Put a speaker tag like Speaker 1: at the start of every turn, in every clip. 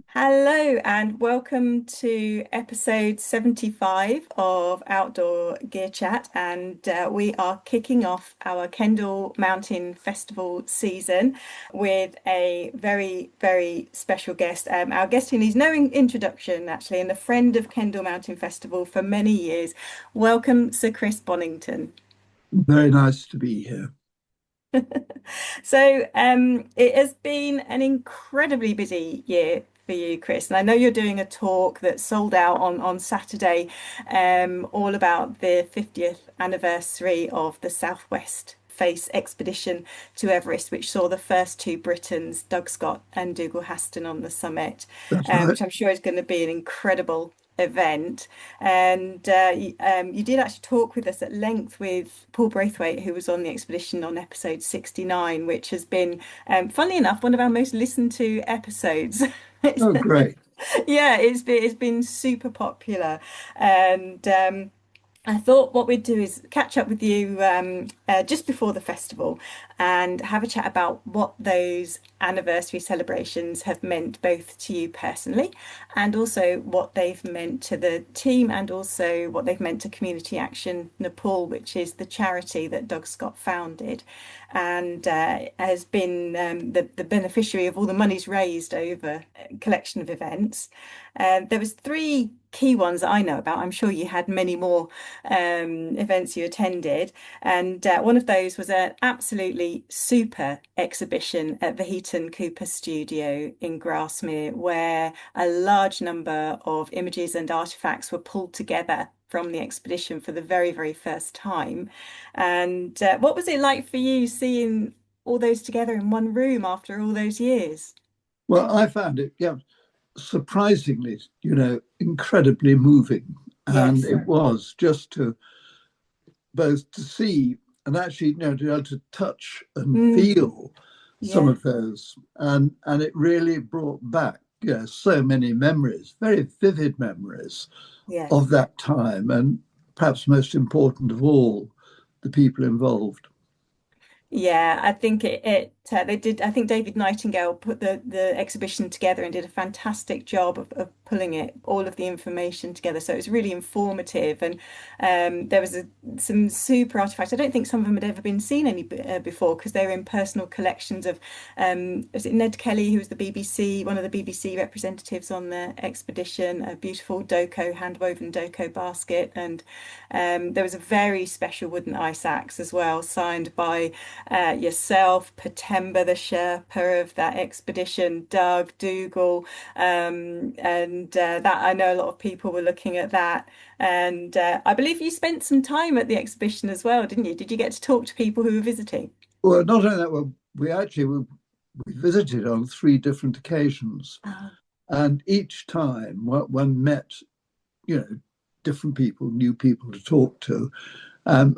Speaker 1: Hello and welcome to episode 75 of Outdoor Gear Chat. And we are kicking off our Kendal Mountain Festival season with a very, very special guest. Our guest who needs no introduction, actually, and a friend of Kendal Mountain Festival for many years. Welcome, Sir Chris Bonington.
Speaker 2: Very nice to be here.
Speaker 1: It has been an incredibly busy year for you, Chris, and I know you're doing a talk that sold out on Saturday, all about the 50th anniversary of the Southwest Face expedition to Everest, which saw the first two Britons, Doug Scott and Dougal Haston, on the summit,
Speaker 2: That's right.
Speaker 1: which I'm sure is going to be an incredible event. And you did actually talk with us at length with Paul Braithwaite, who was on the expedition on episode 69, which has been, funnily enough, one of our most listened to episodes.
Speaker 2: Oh, great.
Speaker 1: Yeah, it's been super popular, and I thought what we'd do is catch up with you just before the festival and have a chat about what those anniversary celebrations have meant both to you personally and also what they've meant to the team and also what they've meant to Community Action Nepal, which is the charity that Doug Scott founded and has been the beneficiary of all the monies raised over a collection of events. There was three key ones that I know about. I'm sure you had many more events you attended. And one of those was an absolutely super exhibition at the Heaton Cooper Studio in Grasmere, where a large number of images and artifacts were pulled together from the expedition for the very, very first time. And what was it like for you seeing all those together in one room after all those years?
Speaker 2: Well, I found it, yeah, surprisingly, incredibly moving. And
Speaker 1: Yes.
Speaker 2: it was just to both to see and actually, to be able to touch and
Speaker 1: Mm,
Speaker 2: feel some
Speaker 1: yeah.
Speaker 2: of those. And it really brought back, so many memories, very vivid memories
Speaker 1: Yes.
Speaker 2: of that time. And perhaps most important of all, the people involved.
Speaker 1: Yeah, I think they did. I think David Nightingale put the exhibition together and did a fantastic job of pulling all of the information together. So it was really informative, and there was some super artifacts. I don't think some of them had ever been seen before because they were in personal collections of was it Ned Kelly, who was the BBC, one of the BBC representatives on the expedition, a beautiful Doko hand-woven Doko basket, and there was a very special wooden ice axe as well, signed by yourself, Patemba, the Sherpa of that expedition, Doug, Dougal, and that I know a lot of people were looking at that. And I believe you spent some time at the exhibition as well, didn't you? Did you get to talk to people who were visiting?
Speaker 2: Well, not only that, well, we visited on three different occasions,
Speaker 1: Oh,
Speaker 2: and each time one met, you know, different people, new people to talk to, and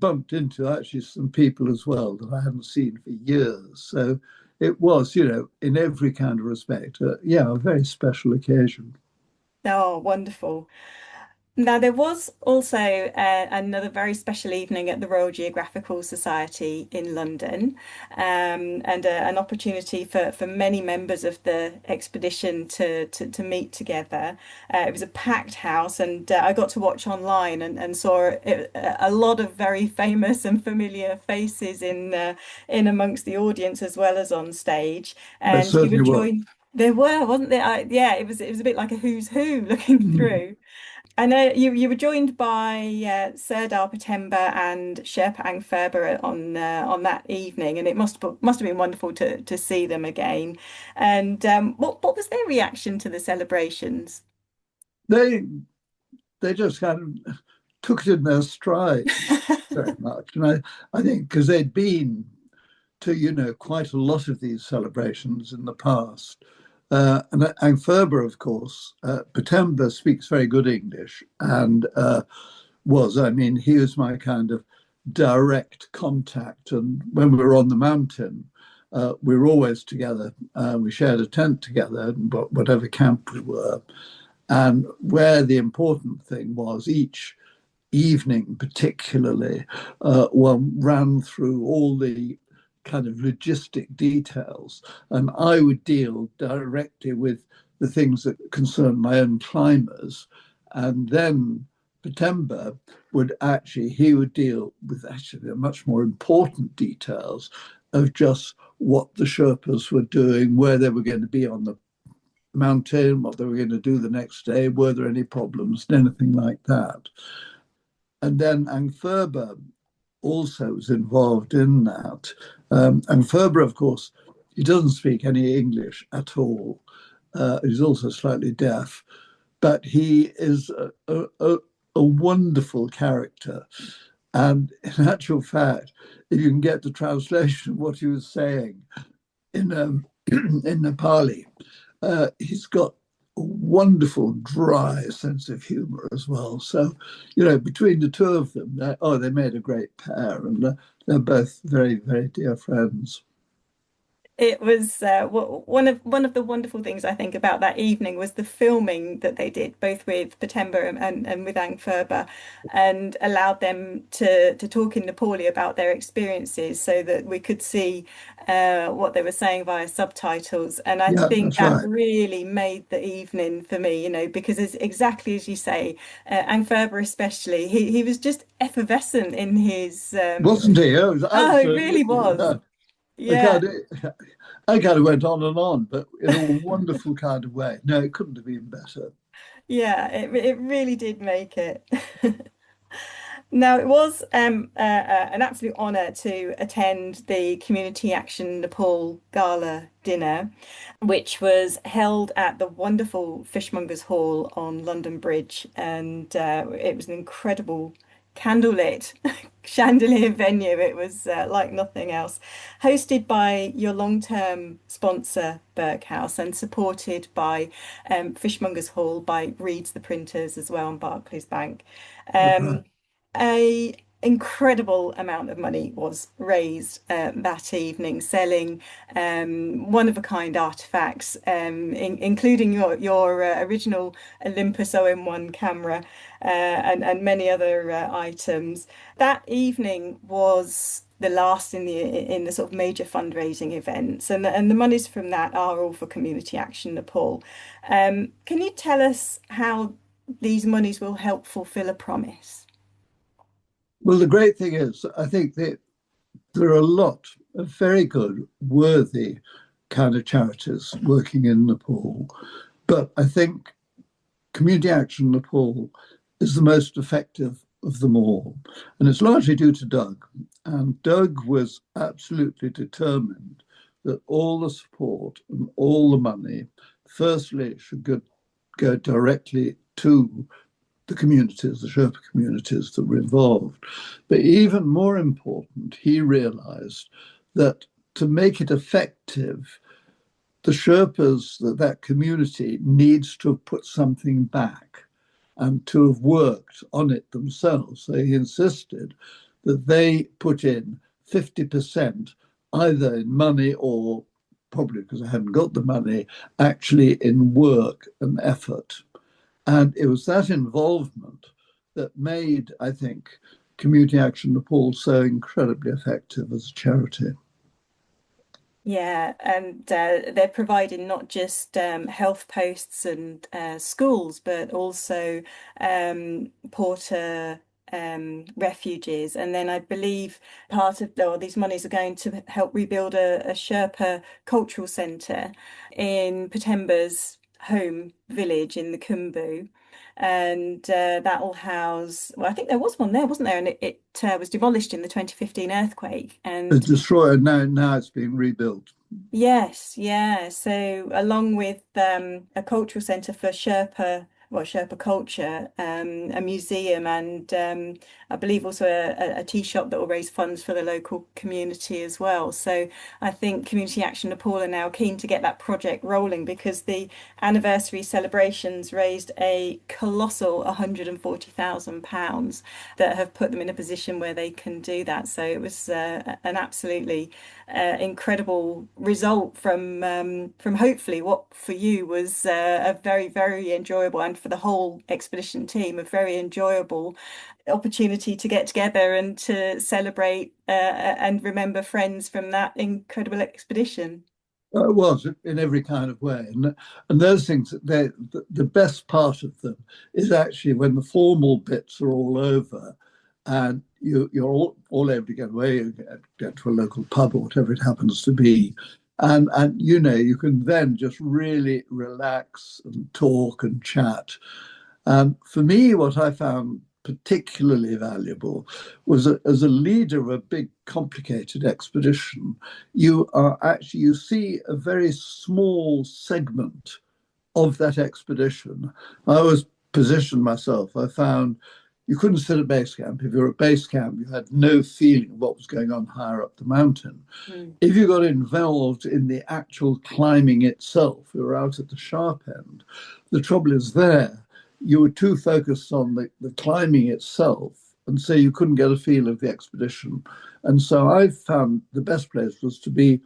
Speaker 2: bumped into actually some people as well that I hadn't seen for years. So it was, in every kind of respect, a very special occasion.
Speaker 1: oh, wonderful. Now, there was also another very special evening at the Royal Geographical Society in London, and an opportunity for many members of the expedition to meet together. It was a packed house, and I got to watch online and saw a lot of very famous and familiar faces in amongst the audience as well as on stage.
Speaker 2: There
Speaker 1: And you were
Speaker 2: certainly was.
Speaker 1: joined. There were, wasn't there? Yeah, it was a bit like a who's who looking
Speaker 2: Mm.
Speaker 1: through. I know you were joined by Serdar Patemba and Sherpa Angferber on that evening, and it must have been wonderful to see them again. And what was their reaction to the celebrations?
Speaker 2: They they just kind of took it in their stride very much, and I think because they'd been to quite a lot of these celebrations in the past. And Ferber, of course, Patemba speaks very good English and I mean, he was my kind of direct contact. And when we were on the mountain, we were always together. We shared a tent together, whatever camp we were. And where the important thing was, each evening, particularly, one ran through all the kind of logistic details, and I would deal directly with the things that concern my own climbers. And then Patemba he would deal with actually the much more important details of just what the Sherpas were doing, where they were going to be on the mountain, what they were going to do the next day, were there any problems, anything like that. And then Angferba also was involved in that. Angferba, of course, he doesn't speak any English at all. He's also slightly deaf, but he is a wonderful character. And in actual fact, if you can get the translation of what he was saying in Nepali, he's got a wonderful dry sense of humor as well. So, between the two of them, they made a great pair, and they're both very, very dear friends.
Speaker 1: It was one of the wonderful things I think about that evening was the filming that they did, both with Patemba and with Angferba, and allowed them to talk in Nepali about their experiences, so that we could see what they were saying via subtitles. And I
Speaker 2: Yeah,
Speaker 1: think
Speaker 2: that's
Speaker 1: that
Speaker 2: right.
Speaker 1: really made the evening for me, because it's exactly as you say, Angferba especially, he was just effervescent in his.
Speaker 2: Wasn't he? It was
Speaker 1: Oh, it
Speaker 2: absolutely.
Speaker 1: really was.
Speaker 2: I
Speaker 1: Yeah.
Speaker 2: kind of, I kind of went on and on, but in a wonderful kind of way. No, it couldn't have been better.
Speaker 1: Yeah, it really did make it. Now, it was an absolute honour to attend the Community Action Nepal Gala dinner, which was held at the wonderful Fishmongers Hall on London Bridge, and it was an incredible candlelit chandelier venue. It was like nothing else, hosted by your long-term sponsor, Berghaus, and supported by Fishmongers Hall by Reed's the Printers as well, and Barclays Bank.
Speaker 2: Right.
Speaker 1: Um, a incredible amount of money was raised that evening, selling one-of-a-kind artifacts, including your original Olympus OM1 camera and many other items. That evening was the last in the sort of major fundraising events, and the monies from that are all for Community Action Nepal. Can you tell us how these monies will help fulfill a promise?
Speaker 2: Well, the great thing is, I think that there are a lot of very good, worthy kind of charities working in Nepal. But I think Community Action Nepal is the most effective of them all. And it's largely due to Doug. And Doug was absolutely determined that all the support and all the money, firstly, should go directly to the communities, the Sherpa communities that were involved. But even more important, he realized that to make it effective, the Sherpas, that community needs to have put something back and to have worked on it themselves. So he insisted that they put in 50% either in money or probably because I hadn't got the money, actually in work and effort. And it was that involvement that made, I think, Community Action Nepal so incredibly effective as a charity.
Speaker 1: Yeah, and they're providing not just health posts and schools, but also porter refuges. And then I believe part of these monies are going to help rebuild a Sherpa cultural centre in Patemba's home village in the Khumbu. And that will house, well, I think there was one there, wasn't there? And it was demolished in the 2015 earthquake.
Speaker 2: It's
Speaker 1: And
Speaker 2: destroyed now it's being rebuilt.
Speaker 1: yes, yeah. So along with a cultural centre for Sherpa culture, a museum, and I believe also a tea shop that will raise funds for the local community as well. So I think Community Action Nepal are now keen to get that project rolling, because the anniversary celebrations raised a colossal £140,000 that have put them in a position where they can do that. So it was an absolutely incredible result from hopefully what for you was a very, very enjoyable and for the whole expedition team, a very enjoyable opportunity to get together and to celebrate and remember friends from that incredible expedition.
Speaker 2: It was in every kind of way, and those things. The best part of them is actually when the formal bits are all over, and you're all able to get away, you get to a local pub or whatever it happens to be, and you can then just really relax and talk and chat. For me, what I found particularly valuable was as a leader of a big, complicated expedition, you see a very small segment of that expedition. I always positioned myself. I found you couldn't sit at base camp. If you were at base camp, you had no feeling of what was going on higher up the mountain.
Speaker 1: Mm.
Speaker 2: If you got involved in the actual climbing itself, you were out at the sharp end. The trouble is there, you were too focused on the climbing itself, and so you couldn't get a feel of the expedition. And so I found the best place was to be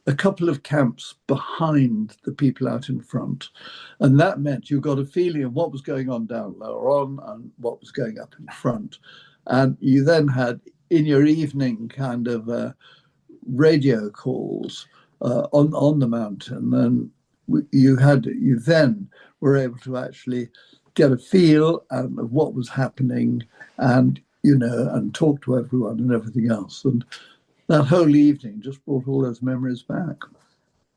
Speaker 2: a couple of camps behind the people out in front. And that meant you got a feeling of what was going on down lower on and what was going up in front. And you then had in your evening kind of radio calls on the mountain, and you then were able to actually get a feel of what was happening, and and talk to everyone and everything else. And that whole evening just brought all those memories back.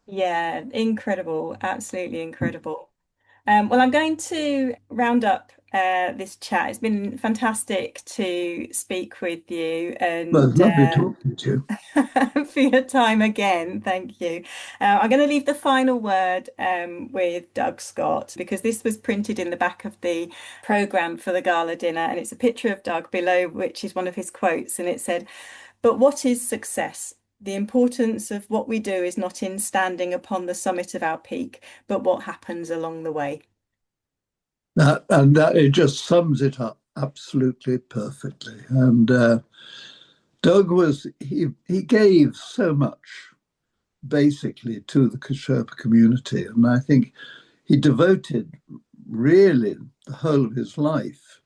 Speaker 1: Yeah, incredible, absolutely incredible. Well, I'm going to round up this chat. It's been fantastic to speak with you
Speaker 2: Well, it's
Speaker 1: and
Speaker 2: lovely talking to you.
Speaker 1: for your time again. Thank you. I'm going to leave the final word with Doug Scott because this was printed in the back of the programme for the gala dinner, and it's a picture of Doug below, which is one of his quotes, and it said, "But what is success? The importance of what we do is not in standing upon the summit of our peak, but what happens along the way."
Speaker 2: That it just sums it up absolutely perfectly. And Doug he gave so much basically to the Sherpa community, and I think he devoted really the whole of his life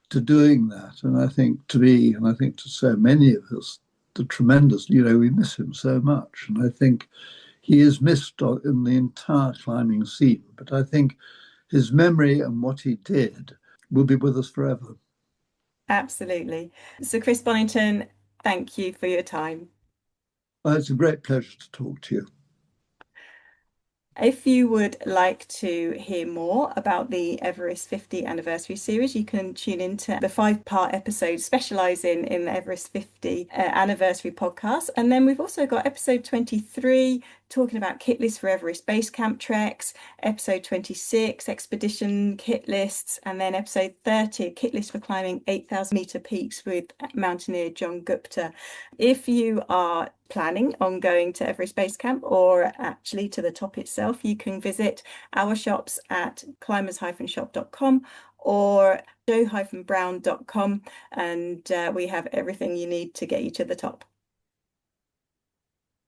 Speaker 2: to doing that. And I think to me, and I think to so many of us, the tremendous, we miss him so much. And I think he is missed in the entire climbing scene. But I think his memory and what he did will be with us forever.
Speaker 1: Absolutely. So, Chris Bonington, thank you for your time.
Speaker 2: Well, it's a great pleasure to talk to you.
Speaker 1: If you would like to hear more about the Everest 50 anniversary series, you can tune into the 5-part episode specialising in the Everest 50 anniversary podcast. And then we've also got episode 23 talking about kit lists for Everest base camp treks, episode 26 expedition kit lists, and then episode 30 kit list for climbing 8,000-meter peaks with mountaineer John Gupta. If you are planning on going to Everest Base Camp or actually to the top itself, you can visit our shops at climbers-shop.com or joe-brown.com, and we have everything you need to get you to the top.